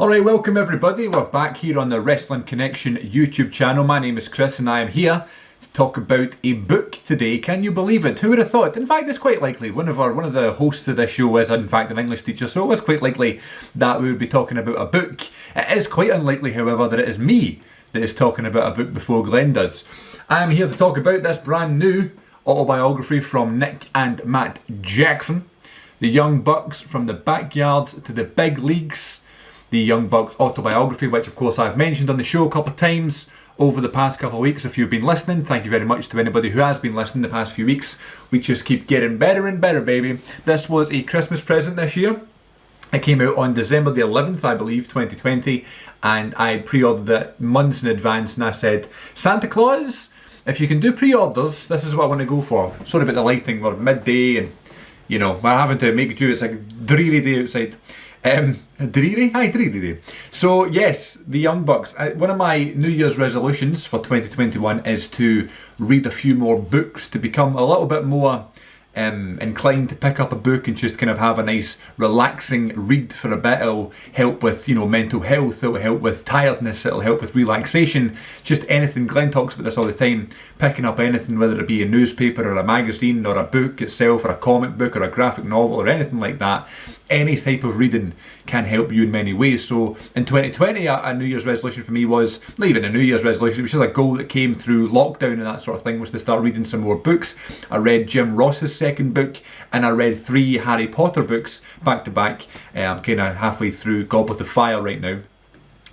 Alright, welcome everybody. We're back here on the Wrestling Connection YouTube channel. My name is Chris and I am here to talk about a book today. Can you believe it? Who would have thought? In fact, it's quite likely. One of the hosts of this show is in fact an English teacher, so it was quite likely that we would be talking about a book. It is quite unlikely, however, that it is me that is talking about a book before Glenn does. I am here to talk about this brand new autobiography from Nick and Matt Jackson. The Young Bucks from the backyard to the big leagues. The Young Bucks autobiography, which of course I've mentioned on the show a couple of times over the past couple of weeks. If you've been listening, thank you very much to anybody who has been listening the past few weeks. We just keep getting better and better, baby. This was a Christmas present this year. It came out on December the 11th, I believe, 2020, and I pre-ordered it months in advance, and I said, Santa Claus, if you can do pre-orders, this is what I want to go for. Sorry about the lighting, we're midday, and you know, we're having to make do. It's like a dreary day outside. Dreary? Hi, dreary day. So yes, the Young Bucks. One of my New Year's resolutions for 2021 is to read a few more books, to become a little bit more inclined to pick up a book and just kind of have a nice relaxing read for a bit. It'll help with, you know, mental health, it'll help with tiredness, it'll help with relaxation, just anything. Glenn talks about this all the time, picking up anything, whether it be a newspaper or a magazine or a book itself or a comic book or a graphic novel or anything like that. Any type of reading can help you in many ways. So in 2020, a New Year's resolution for me was, not even a New Year's resolution, it was just a goal that came through lockdown and that sort of thing, was to start reading some more books. I read Jim Ross's second book and I read 3 Harry Potter books back to back. I'm kind of halfway through Goblet of Fire right now.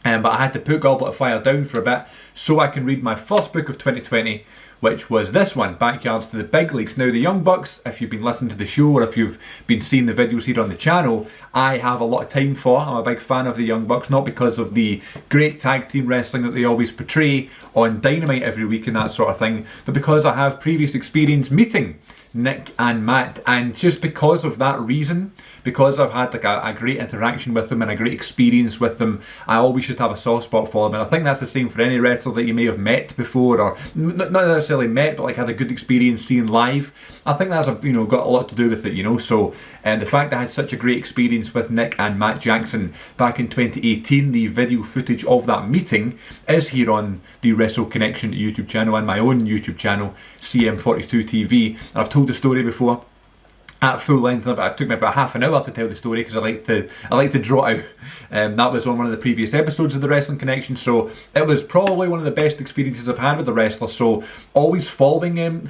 But I had to put Goblet of Fire down for a bit so I can read my first book of 2020, which was this one, Backyards to the Big Leagues. Now, the Young Bucks, if you've been listening to the show or if you've been seeing the videos here on the channel, I have a lot of time for. I'm a big fan of the Young Bucks, not because of the great tag team wrestling that they always portray on Dynamite every week and that sort of thing, but because I have previous experience meeting Nick and Matt, and just because of that reason, because I've had like a great interaction with them and a great experience with them, I always just have a soft spot for them. And I think that's the same for any wrestler that you may have met before, or not necessarily met, but like had a good experience seeing live. I think that's got a lot to do with it, you know. So the fact that I had such a great experience with Nick and Matt Jackson back in 2018, the video footage of that meeting is here on the Wrestle Connection YouTube channel and my own YouTube channel, CM42 TV. And I've told the story before at full length. It took me about half an hour to tell the story because I like to draw it out. That was on one of the previous episodes of the Wrestling Connection, so it was probably one of the best experiences I've had with the wrestlers. So always following them,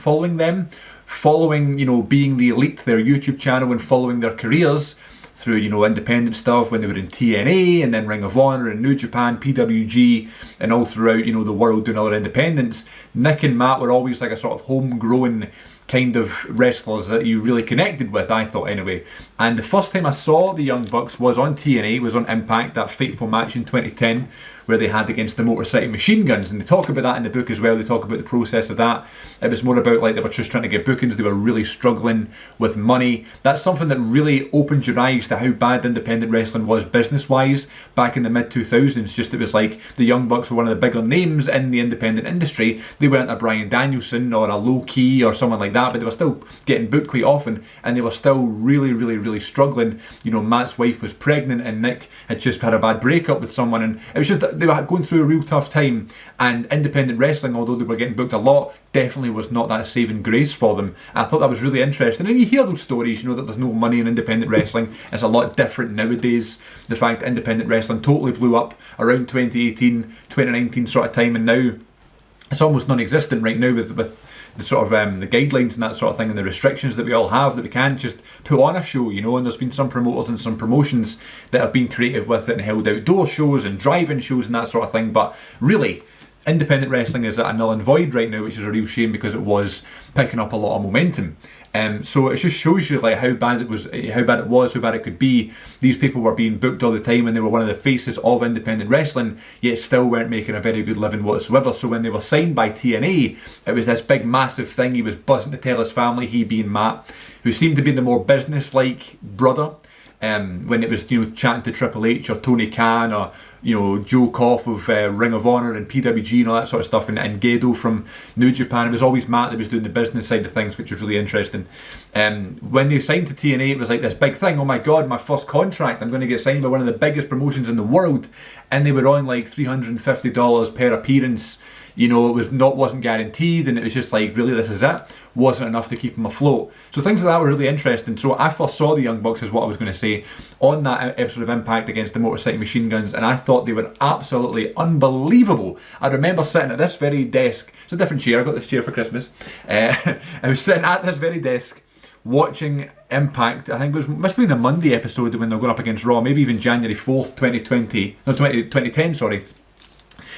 being the elite, their YouTube channel, and following their careers through, independent stuff when they were in TNA and then Ring of Honor and New Japan, PWG, and all throughout, the world doing other independents. Nick and Matt were always like a sort of homegrown kind of wrestlers that you really connected with, I thought anyway. And the first time I saw the Young Bucks was on TNA, was on Impact, that fateful match in 2010 where they had against the Motor City Machine Guns, and they talk about that in the book as well. They talk about the process of that. It was more about like they were just trying to get bookings, they were really struggling with money. That's something that really opened your eyes to how bad independent wrestling was business wise back in the mid 2000s. Just it was like the Young Bucks were one of the bigger names in the independent industry. They weren't a Bryan Danielson or a Low Key or someone like that, but they were still getting booked quite often, and they were still really struggling. Matt's wife was pregnant and Nick had just had a bad breakup with someone, and it was just they were going through a real tough time. And independent wrestling, although they were getting booked a lot, definitely was not that saving grace for them. I thought that was really interesting. And you hear those stories, that there's no money in independent wrestling. It's a lot different nowadays. The fact that independent wrestling totally blew up around 2018, 2019 sort of time, and now it's almost non-existent right now with the sort of the guidelines and that sort of thing, and the restrictions that we all have, that we can't just put on a show, and there's been some promoters and some promotions that have been creative with it and held outdoor shows and drive-in shows and that sort of thing. But really, independent wrestling is at a null and void right now, which is a real shame because it was picking up a lot of momentum. So it just shows you like how bad it was, how bad it could be. These people were being booked all the time and they were one of the faces of independent wrestling, yet still weren't making a very good living whatsoever. So when they were signed by TNA, it was this big massive thing. He was buzzing to tell his family, he being Matt, who seemed to be the more business-like brother, when it was, you know, chatting to Triple H or Tony Khan or, you know, Joe Koff of Ring of Honor and PWG and all that sort of stuff, and Gedo from New Japan. It was always Matt that was doing the business side of things, which was really interesting. When they signed to TNA, it was like this big thing. Oh my God, my first contract, I'm going to get signed by one of the biggest promotions in the world, and they were on like $350 per appearance. You know, wasn't guaranteed, and it was just like, really, this is it? Wasn't enough to keep them afloat. So things like that were really interesting. So I first saw the Young Bucks, is what I was going to say, on that episode of Impact against the Motor City Machine Guns, and I thought they were absolutely unbelievable. I remember sitting at this very desk. It's a different chair. I got this chair for Christmas. I was sitting at this very desk watching Impact. I think it must have been the Monday episode when they were going up against Raw, maybe even January 4th, 2010, sorry.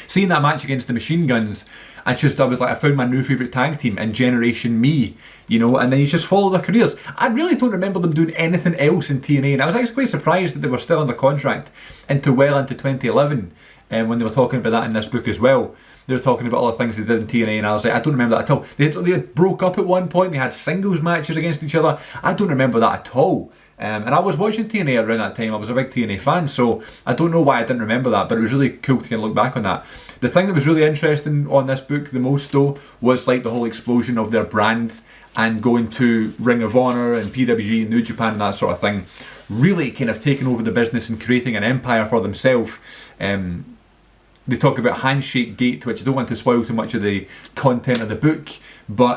Seeing that match against the Machine Guns, I found my new favourite tag team in Generation Me, you know, and then you just follow their careers. I really don't remember them doing anything else in TNA, and I was actually quite surprised that they were still under contract well into 2011, when they were talking about that in this book as well. They were talking about all the things they did in TNA, and I was like, I don't remember that at all. They broke up at one point, they had singles matches against each other. I don't remember that at all. And I was watching TNA around that time. I was a big TNA fan, so I don't know why I didn't remember that, but it was really cool to kind of look back on that. The thing that was really interesting on this book the most, though, was like the whole explosion of their brand and going to Ring of Honor and PWG and New Japan and that sort of thing. Really kind of taking over the business and creating an empire for themselves. They talk about Handshake Gate, which I don't want to spoil too much of the content of the book, but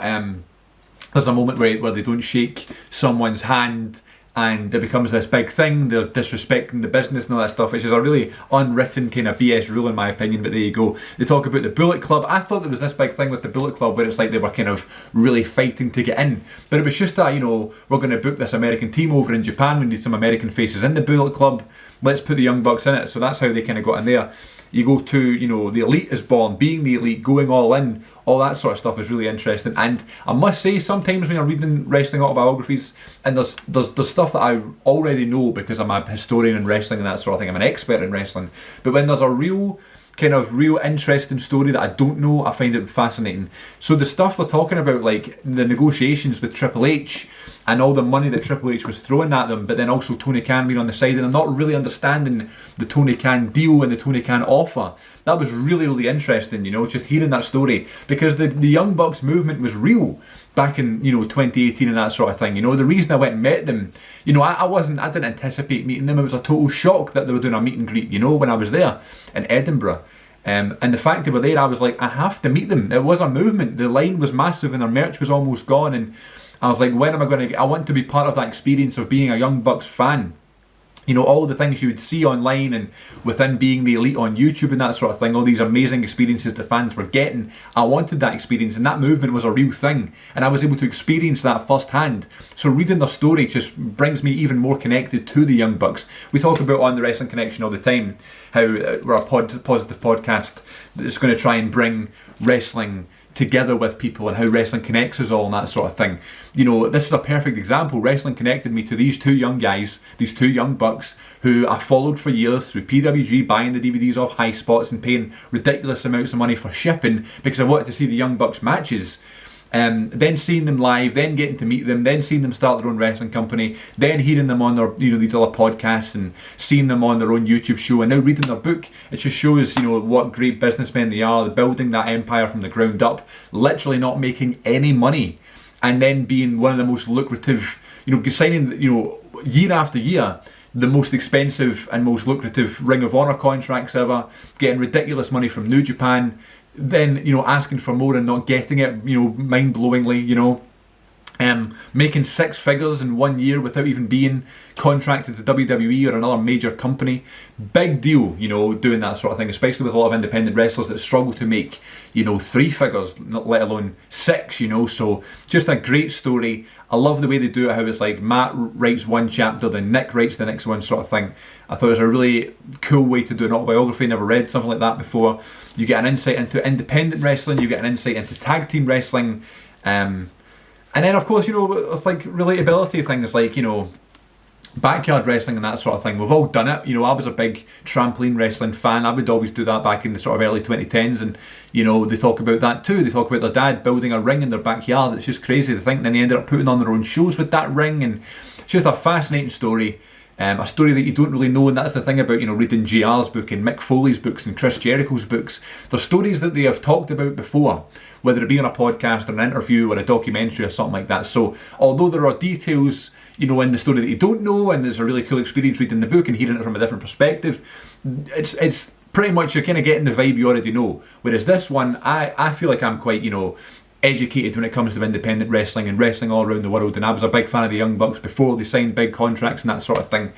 there's a moment where they don't shake someone's hand, and it becomes this big thing. They're disrespecting the business and all that stuff, which is a really unwritten kind of BS rule in my opinion, but there you go. They talk about the Bullet Club. I thought there was this big thing with the Bullet Club where it's like they were kind of really fighting to get in, but it was just that, you know, we're going to book this American team over in Japan, we need some American faces in the Bullet Club, let's put the Young Bucks in it. So that's how they kind of got in there. You go to, you know, the Elite is born, being the Elite, going all in, all that sort of stuff is really interesting. And I must say, sometimes when you're reading wrestling autobiographies, and there's stuff that I already know because I'm a historian in wrestling and that sort of thing, I'm an expert in wrestling, but when there's a real interesting story that I don't know, I find it fascinating. So the stuff they're talking about, like the negotiations with Triple H and all the money that Triple H was throwing at them, but then also Tony Khan being on the side, and I'm not really understanding the Tony Khan deal and the Tony Khan offer. That was really, really interesting, you know, just hearing that story, because the Young Bucks movement was real back in, you know, 2018 and that sort of thing. You know, the reason I went and met them, you know, I didn't anticipate meeting them. It was a total shock that they were doing a meet and greet, you know, when I was there in Edinburgh. And the fact they were there, I was like, I have to meet them. It was a movement. The line was massive and their merch was almost gone, and I was like, when am I going to get... I want to be part of that experience of being a Young Bucks fan. You know, all the things you would see online and within being the Elite on YouTube and that sort of thing, all these amazing experiences the fans were getting. I wanted that experience, and that movement was a real thing, and I was able to experience that firsthand. So reading their story just brings me even more connected to the Young Bucks. We talk about on the Wrestling Connection all the time how we're a positive podcast that's going to try and bring wrestling together with people and how wrestling connects us all and that sort of thing. You know, this is a perfect example. Wrestling connected me to these two young guys, these two young bucks who I followed for years through PWG, buying the DVDs off High Spots and paying ridiculous amounts of money for shipping because I wanted to see the Young Bucks matches. Then seeing them live, then getting to meet them, then seeing them start their own wrestling company, then hearing them on their, you know, these other podcasts and seeing them on their own YouTube show, and now reading their book. It just shows, you know, what great businessmen they are, building that empire from the ground up, literally not making any money, and then being one of the most lucrative, you know, signing, you know, year after year, the most expensive and most lucrative Ring of Honor contracts ever, getting ridiculous money from New Japan, then, you know, asking for more and not getting it, you know, mind-blowingly, you know, making six figures in 1 year without even being contracted to WWE or another major company. Big deal, you know, doing that sort of thing, especially with a lot of independent wrestlers that struggle to make, you know, 3 figures, not let alone 6, you know. So just a great story. I love the way they do it, how it's like Matt writes one chapter, then Nick writes the next one, sort of thing. I thought it was a really cool way to do an autobiography. Never read something like that before. You get an insight into independent wrestling, you get an insight into tag team wrestling, and then, of course, you know, with like relatability things like, you know, backyard wrestling and that sort of thing. We've all done it. You know, I was a big trampoline wrestling fan. I would always do that back in the sort of early 2010s, and, you know, they talk about that too. They talk about their dad building a ring in their backyard. It's just crazy to think. And then they ended up putting on their own shows with that ring, and it's just a fascinating story. A story that you don't really know, and that's the thing about, reading JR's book and Mick Foley's books and Chris Jericho's books. They're stories that they have talked about before, whether it be on a podcast or an interview or a documentary or something like that. So although there are details, in the story that you don't know, and there's a really cool experience reading the book and hearing it from a different perspective, it's pretty much you're kind of getting the vibe you already know. Whereas this one, I feel like I'm quite, educated when it comes to independent wrestling and wrestling all around the world, and I was a big fan of the Young Bucks before they signed big contracts and that sort of thing,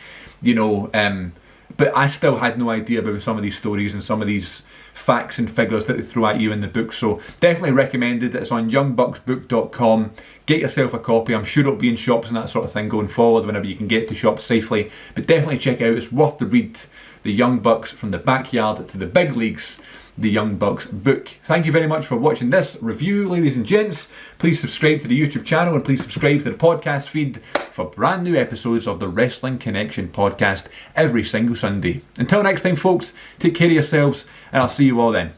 but I still had no idea about some of these stories and some of these facts and figures that they throw at you in the book. So definitely recommended. It's on youngbucksbook.com. Get yourself a copy. I'm sure it'll be in shops and that sort of thing going forward whenever you can get to shops safely, but definitely check it out. It's worth the read. The Young Bucks from the backyard to the big leagues, the Young Bucks book. Thank you very much for watching this review, ladies and gents. Please subscribe to the YouTube channel and please subscribe to the podcast feed for brand new episodes of the Wrestling Connection podcast every single Sunday. Until next time, folks, take care of yourselves, and I'll see you all then.